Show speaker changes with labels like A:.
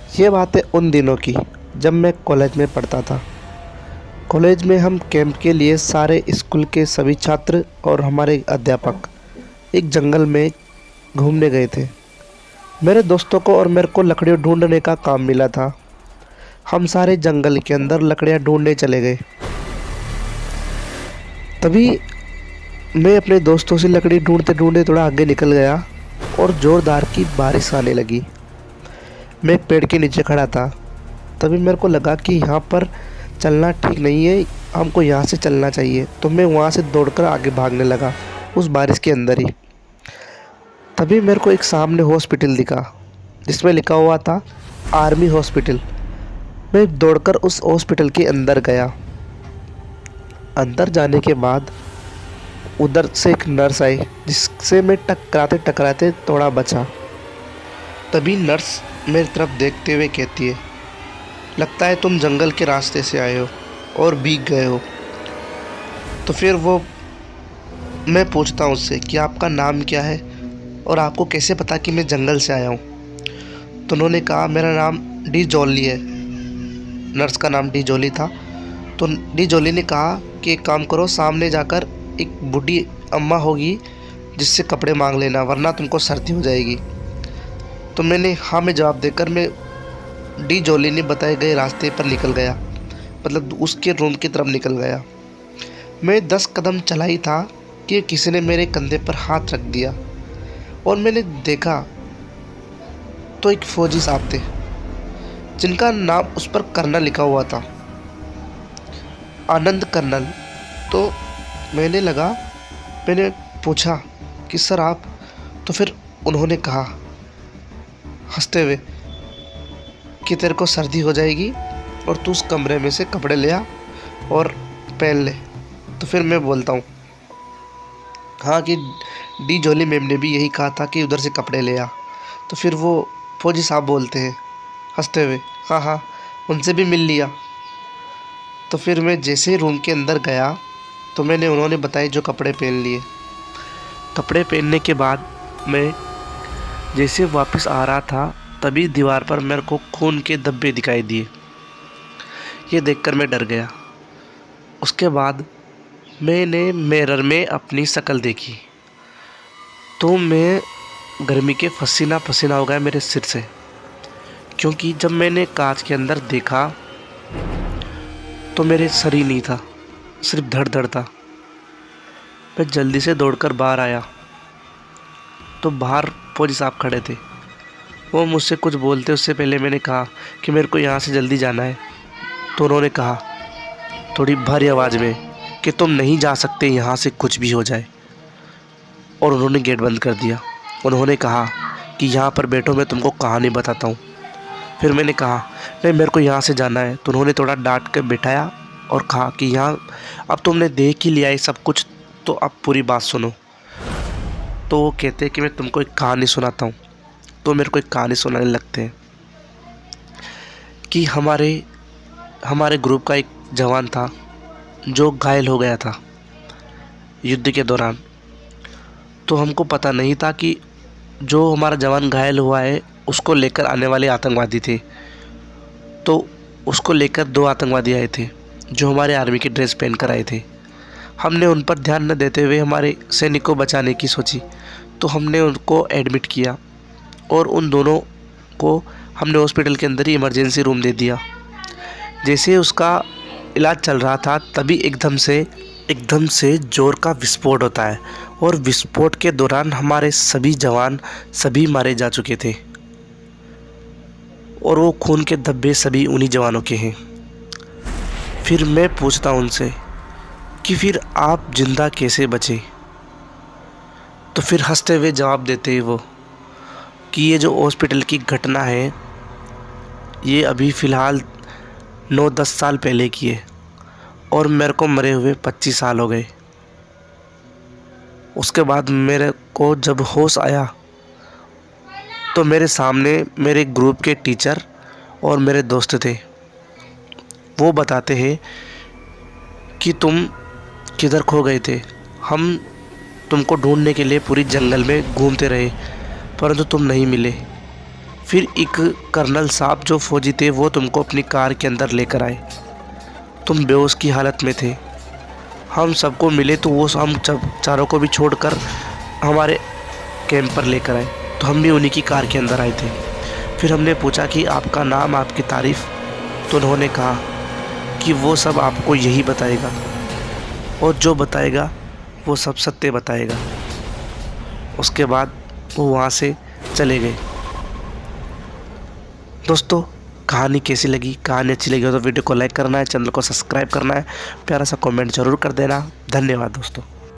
A: ये बात है उन दिनों की जब मैं कॉलेज में पढ़ता था। कॉलेज में हम कैंप के लिए सारे स्कूल के सभी छात्र और हमारे अध्यापक एक जंगल में घूमने गए थे। मेरे दोस्तों को और मेरे को लकड़ियाँ ढूंढने का काम मिला था। हम सारे जंगल के अंदर लकड़ियाँ ढूंढने चले गए। तभी मैं अपने दोस्तों से लकड़ी ढूंढते ढूंढते थोड़ा आगे निकल गया और ज़ोरदार की बारिश आने लगी। मैं एक पेड़ के नीचे खड़ा था। तभी मेरे को लगा कि यहाँ पर चलना ठीक नहीं है, हमको यहाँ से चलना चाहिए। तो मैं वहाँ से दौड़कर आगे भागने लगा उस बारिश के अंदर ही। तभी मेरे को एक सामने हॉस्पिटल दिखा जिसमें लिखा हुआ था आर्मी हॉस्पिटल। मैं दौड़कर उस हॉस्पिटल के अंदर गया। अंदर जाने के बाद उधर से एक नर्स आई जिससे मैं टकराते टकराते थोड़ा बचा। तभी नर्स मेरी तरफ देखते हुए कहती है, लगता है तुम जंगल के रास्ते से आए हो और भीग गए हो। तो फिर मैं पूछता हूँ उससे कि आपका नाम क्या है और आपको कैसे पता कि मैं जंगल से आया हूँ। तो उन्होंने कहा मेरा नाम डी जॉली है। नर्स का नाम डी जॉली था। तो डी जॉली ने कहा कि एक काम करो, सामने जाकर एक बूढ़ी अम्मा होगी जिससे कपड़े मांग लेना, वरना तुमको सर्दी हो जाएगी। तो मैंने हाँ में जवाब देकर मैं डी जॉली ने बताए गए रास्ते पर निकल गया, मतलब उसके रूम की तरफ निकल गया। मैं 10 कदम चला ही था कि किसी ने मेरे कंधे पर हाथ रख दिया और मैंने देखा तो एक फौजी साहब थे जिनका नाम उस पर कर्नल लिखा हुआ था, आनंद कर्नल। तो मैंने पूछा कि सर आप। तो फिर उन्होंने कहा हंसते हुए कि तेरे को सर्दी हो जाएगी और तू उस कमरे में से कपड़े ले आ और पहन ले। तो फिर मैं बोलता हूँ हाँ कि डी जॉली मैम ने भी यही कहा था कि उधर से कपड़े ले आ। तो फिर वो फौजी साहब बोलते हैं हंसते हुए, हाँ हाँ उनसे भी मिल लिया। तो फिर मैं जैसे ही रूम के अंदर गया तो उन्होंने बताए जो कपड़े पहन लिए। कपड़े पहनने के बाद मैं जैसे वापस आ रहा था तभी दीवार पर मेरे को खून के धब्बे दिखाई दिए। ये देखकर मैं डर गया। उसके बाद मैंने मिरर में अपनी शक्ल देखी तो मैं गर्मी के पसीना पसीना हो गया मेरे सिर से, क्योंकि जब मैंने कांच के अंदर देखा तो मेरे सर ही नहीं था, सिर्फ धड़ धड़ था। मैं जल्दी से दौड़कर बाहर आया तो बाहर फौजी साहब खड़े थे। वो मुझसे कुछ बोलते उससे पहले मैंने कहा कि मेरे को यहाँ से जल्दी जाना है। तो उन्होंने कहा थोड़ी भारी आवाज़ में कि तुम नहीं जा सकते यहाँ से, कुछ भी हो जाए। और उन्होंने गेट बंद कर दिया। उन्होंने कहा कि यहाँ पर बैठो, मैं तुमको कहानी बताता हूँ। फिर मैंने कहा नहीं मेरे को यहाँ से जाना है। तो उन्होंने थोड़ा डांट कर बिठाया और कहा कि यहाँ अब तुमने देख ही लिया है सब कुछ, तो अब पूरी बात सुनो। तो वो कहते हैं कि मैं तुमको एक कहानी सुनाता हूँ। तो मेरे को एक कहानी सुनाने लगते हैं कि हमारे ग्रुप का एक जवान था जो घायल हो गया था युद्ध के दौरान। तो हमको पता नहीं था कि जो हमारा जवान घायल हुआ है उसको लेकर आने वाले आतंकवादी थे। तो उसको लेकर 2 आतंकवादी आए थे जो हमारे आर्मी की ड्रेस पहन कर आए थे। हमने उन पर ध्यान न देते हुए हमारे सैनिक को बचाने की सोची। तो हमने उनको एडमिट किया और उन दोनों को हमने हॉस्पिटल के अंदर ही इमरजेंसी रूम दे दिया। जैसे उसका इलाज चल रहा था तभी एकदम से जोर का विस्फोट होता है और विस्फोट के दौरान हमारे सभी जवान सभी मारे जा चुके थे और वो खून के धब्बे सभी उन्हीं जवानों के हैं। फिर मैं पूछता हूँ उनसे कि फिर आप जिंदा कैसे बचे। तो फिर हंसते हुए जवाब देते हैं वो कि ये जो हॉस्पिटल की घटना है ये अभी फ़िलहाल 9-10 साल पहले की है और मेरे को मरे हुए 25 साल हो गए। उसके बाद मेरे को जब होश आया तो मेरे सामने मेरे ग्रुप के टीचर और मेरे दोस्त थे। वो बताते हैं कि तुम किधर खो गए थे, हम तुमको ढूंढने के लिए पूरी जंगल में घूमते रहे परंतु तुम नहीं मिले। फिर एक कर्नल साहब जो फौजी थे वो तुमको अपनी कार के अंदर लेकर आए। तुम बेहोश की हालत में थे। हम सबको मिले तो वो हम चारों को भी छोड़कर हमारे कैंप पर लेकर आए, तो हम भी उन्हीं की कार के अंदर आए थे। फिर हमने पूछा कि आपका नाम, आपकी तारीफ़, तो उन्होंने कहा कि वो सब आपको यही बताएगा और जो बताएगा वो सब सत्य बताएगा। उसके बाद वो वहाँ से चले गए। दोस्तों, कहानी कैसी लगी? कहानी अच्छी लगी हो तो वीडियो को लाइक करना है, चैनल को सब्सक्राइब करना है, प्यारा सा कमेंट ज़रूर कर देना। धन्यवाद दोस्तों।